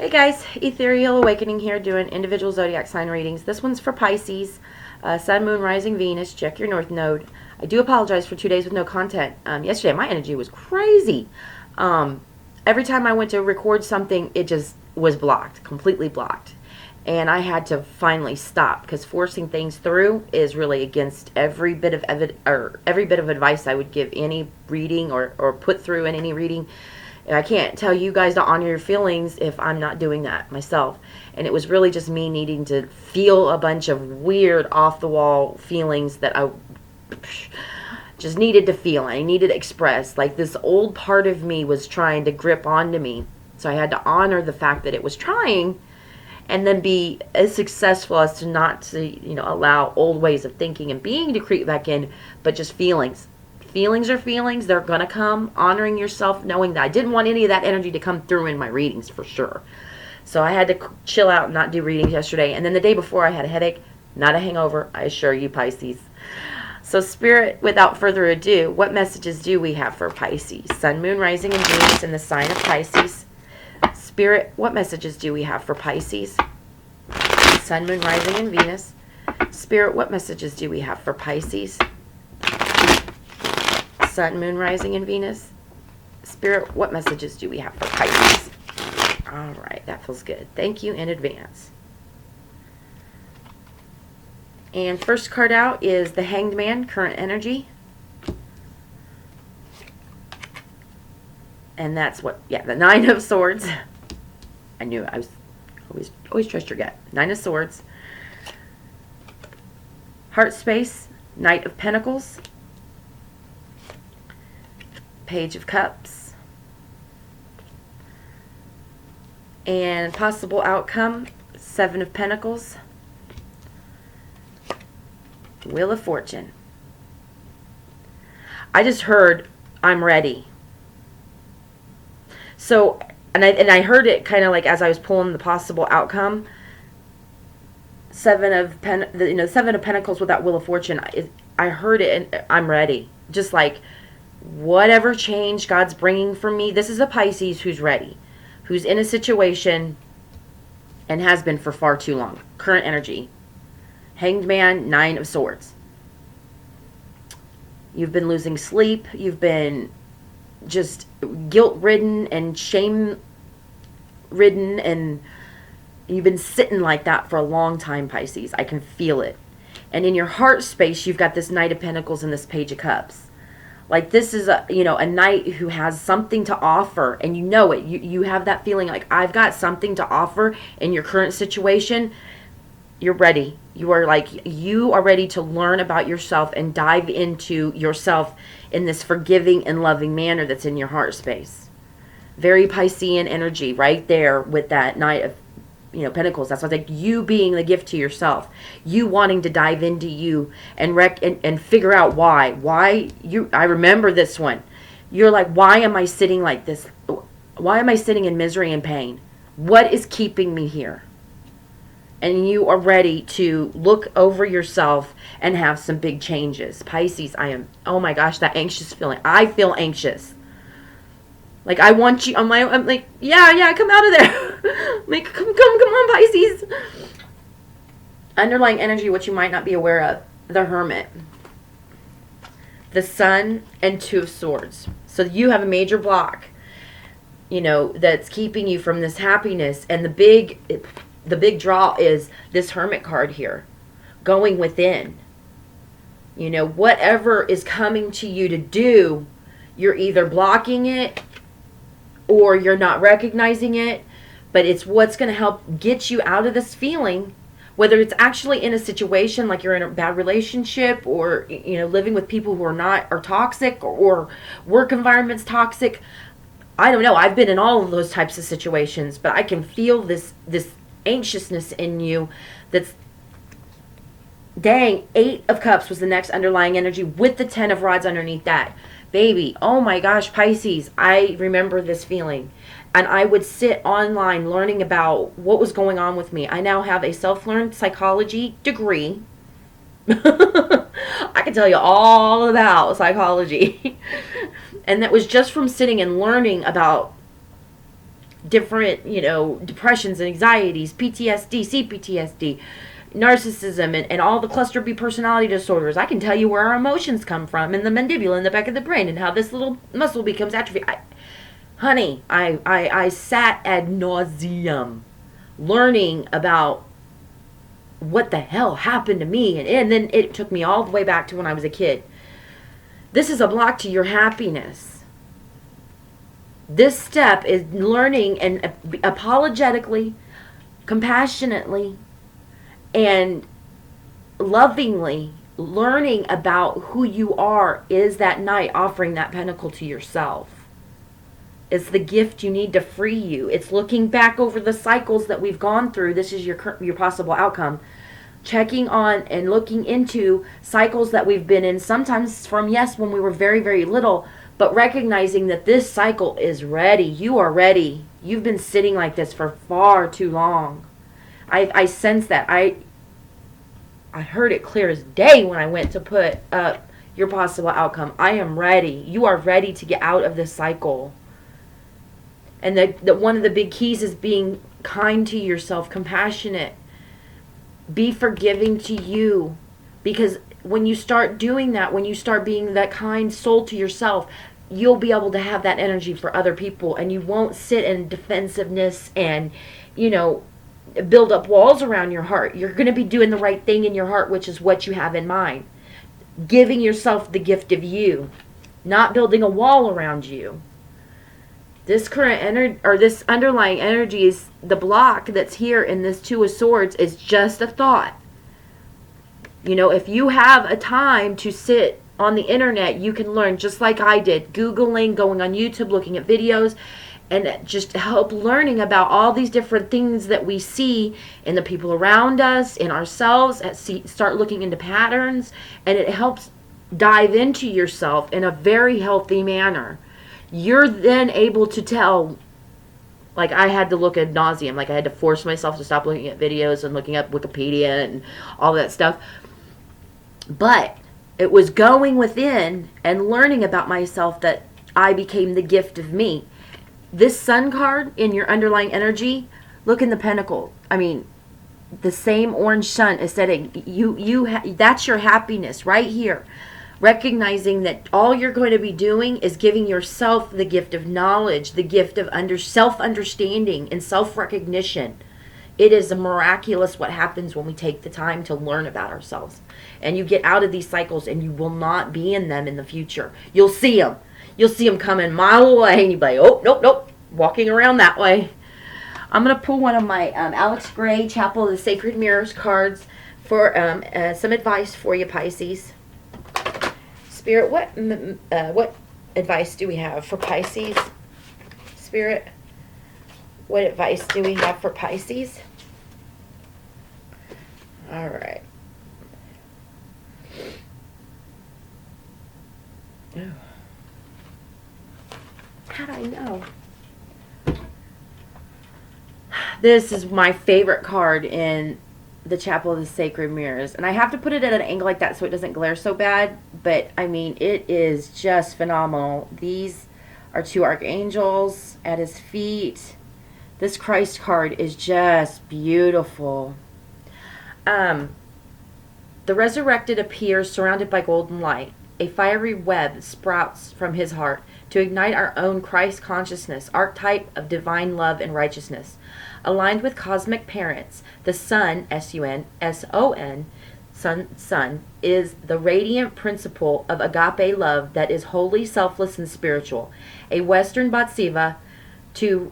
Hey guys, Ethereal Awakening here doing individual zodiac sign readings. This one's for Pisces, Sun, Moon, Rising, Venus. Check your North Node. I do apologize for 2 days with no content. Yesterday my energy was crazy. Every time I went to record something, it just was blocked, completely blocked. And I had to finally stop because forcing things through is really against every bit of every bit of advice I would give any reading or put through in any reading. I can't tell you guys to honor your feelings if I'm not doing that myself. And it was really just me needing to feel a bunch of weird off-the-wall feelings that I just needed to feel. I needed to express. Like this old part of me was trying to grip onto me. So I had to honor the fact that it was trying and then be as successful as to not to, allow old ways of thinking and being to creep back in, but just feelings. Feelings are feelings. They're going to come. Honoring yourself, knowing that I didn't want any of that energy to come through in my readings for sure. So I had to chill out and not do readings yesterday. And then the day before I had a headache, not a hangover, I assure you, Pisces. So Spirit, without further ado, what messages do we have for Pisces? Sun, Moon, Rising, and Venus in the sign of Pisces. Spirit, what messages do we have for Pisces? Sun, Moon, Rising, and Venus. Spirit, what messages do we have for Pisces? Sun, Moon, Rising, and Venus. Spirit, what messages do we have for Pisces? All right, that feels good. Thank you in advance. And first card out is the Hanged Man, current energy. And that's what, the Nine of Swords. I knew it. I was always trust your gut. Nine of Swords. Heart Space, Knight of Pentacles. Page of Cups. And possible outcome, Seven of Pentacles. Wheel of Fortune. I just heard, I'm ready. So, and I heard it kind of like as I was pulling the possible outcome. Seven of Pentacles with that Wheel of Fortune. I heard it and I'm ready. Just like, whatever change God's bringing for me, this is a Pisces who's ready, who's in a situation and has been for far too long. Current energy. Hanged Man, Nine of Swords. You've been losing sleep. You've been just guilt-ridden and shame-ridden, and you've been sitting like that for a long time, Pisces. I can feel it. And in your heart space, you've got this Knight of Pentacles and this Page of Cups. Like this is a knight who has something to offer, and you know it. You have that feeling like I've got something to offer in your current situation. You're ready. You are ready to learn about yourself and dive into yourself in this forgiving and loving manner that's in your heart space. Very Piscean energy right there with that Knight of Pentacles. That's why you being the gift to yourself, you wanting to dive into you and figure out why you. I remember this one. You're like, why am I sitting like this? Why am I sitting in misery and pain? What is keeping me here? And you are ready to look over yourself and have some big changes. Pisces, oh my gosh, that anxious feeling. I feel anxious. Like, I want you, I'm like, yeah, come out of there. Like, come on, Pisces. Underlying energy, what you might not be aware of. The Hermit. The Sun and Two of Swords. So you have a major block, that's keeping you from this happiness. And the big draw is this Hermit card here. Going within. Whatever is coming to you to do, you're either blocking it or you're not recognizing it, but it's what's going to help get you out of this feeling, whether it's actually in a situation like you're in a bad relationship or, living with people who are toxic or work environments toxic. I don't know. I've been in all of those types of situations, but I can feel this anxiousness in you that's, dang, Eight of Cups was the next underlying energy with the Ten of Rods underneath that. Baby, oh my gosh, Pisces, I remember this feeling. And I would sit online learning about what was going on with me. I now have a self-learned psychology degree. I can tell you all about psychology. And that was just from sitting and learning about different, depressions and anxieties, PTSD, CPTSD, narcissism, and all the cluster B personality disorders. I can tell you where our emotions come from in the mandibula, in the back of the brain, and how this little muscle becomes atrophy. Honey, I sat ad nauseum learning about what the hell happened to me, and then it took me all the way back to when I was a kid. This is a block to your happiness. This step is learning and apologetically, compassionately, and lovingly learning about who you are is that night offering that pentacle to yourself. It's the gift you need to free you. It's looking back over the cycles that we've gone through. This is your possible outcome. Checking on and looking into cycles that we've been in, sometimes from, yes, when we were very, very little, but recognizing that this cycle is ready. You are ready. You've been sitting like this for far too long. I sense that. I heard it clear as day when I went to put up your possible outcome. I am ready. You are ready to get out of this cycle. And the one of the big keys is being kind to yourself, compassionate. Be forgiving to you. Because when you start doing that, when you start being that kind soul to yourself, you'll be able to have that energy for other people. And you won't sit in defensiveness and, build up walls around your heart. You're going to be doing the right thing in your heart, which is what you have in mind. Giving yourself the gift of you. Not building a wall around you. This current energy, or this underlying energy, is the block that's here in this Two of Swords is just a thought. If you have a time to sit on the internet, you can learn just like I did. Googling, going on YouTube, looking at videos, and just help learning about all these different things that we see in the people around us, in ourselves, start looking into patterns, and it helps dive into yourself in a very healthy manner. You're then able to tell, like I had to look ad nauseum, like I had to force myself to stop looking at videos and looking up Wikipedia and all that stuff. But it was going within and learning about myself that I became the gift of me. This Sun card in your underlying energy, look in the pentacle. I mean, the same orange sun is setting. That's your happiness right here. Recognizing that all you're going to be doing is giving yourself the gift of knowledge, the gift of self-understanding and self-recognition. It is miraculous what happens when we take the time to learn about ourselves. And you get out of these cycles and you will not be in them in the future. You'll see them. You'll see them coming a mile away and you'll be like, oh, nope, walking around that way. I'm going to pull one of my Alex Gray Chapel of the Sacred Mirrors cards for some advice for you, Pisces. Spirit, what advice do we have for Pisces? Spirit, what advice do we have for Pisces? All right. Oh. How'd I know? This is my favorite card in the Chapel of the Sacred Mirrors. And I have to put it at an angle like that so it doesn't glare so bad. But, I mean, it is just phenomenal. These are two archangels at his feet. This Christ card is just beautiful. The resurrected appears surrounded by golden light. A fiery web sprouts from his heart to ignite our own Christ consciousness, archetype of divine love and righteousness. Aligned with cosmic parents, the Sun, S-U-N, S-O-N, Sun, is the radiant principle of agape love that is wholly selfless and spiritual. A Western Bodhisattva who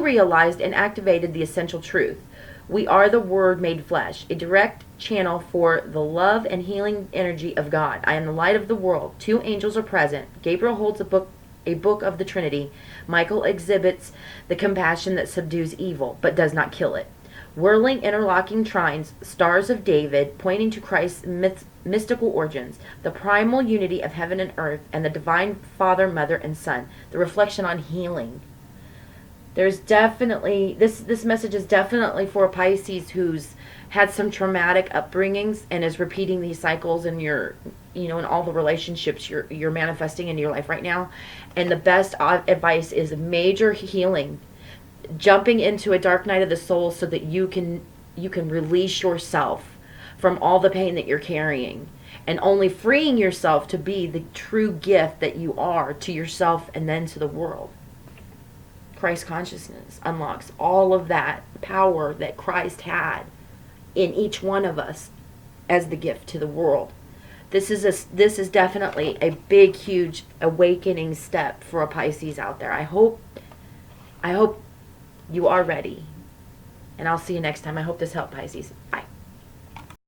realized and activated the essential truth. We are the Word made flesh, a direct channel for the love and healing energy of God. I am the light of the world. Two angels are present. Gabriel holds a book of the Trinity. Michael exhibits the compassion that subdues evil, but does not kill it. Whirling, interlocking trines, stars of David, pointing to Christ's mystical origins, the primal unity of heaven and earth, and the divine Father, Mother, and Son. The reflection on healing. There's definitely, this message is definitely for a Pisces who's had some traumatic upbringings and is repeating these cycles, and you're in all the relationships you're manifesting in your life right now. And the best advice is major healing, jumping into a dark night of the soul so that you can release yourself from all the pain that you're carrying, and only freeing yourself to be the true gift that you are to yourself and then to the world. Christ consciousness unlocks all of that power that Christ had in each one of us as the gift to the world. This is definitely a big, huge awakening step for a Pisces out there. I hope you are ready. And I'll see you next time. I hope this helped, Pisces. Bye.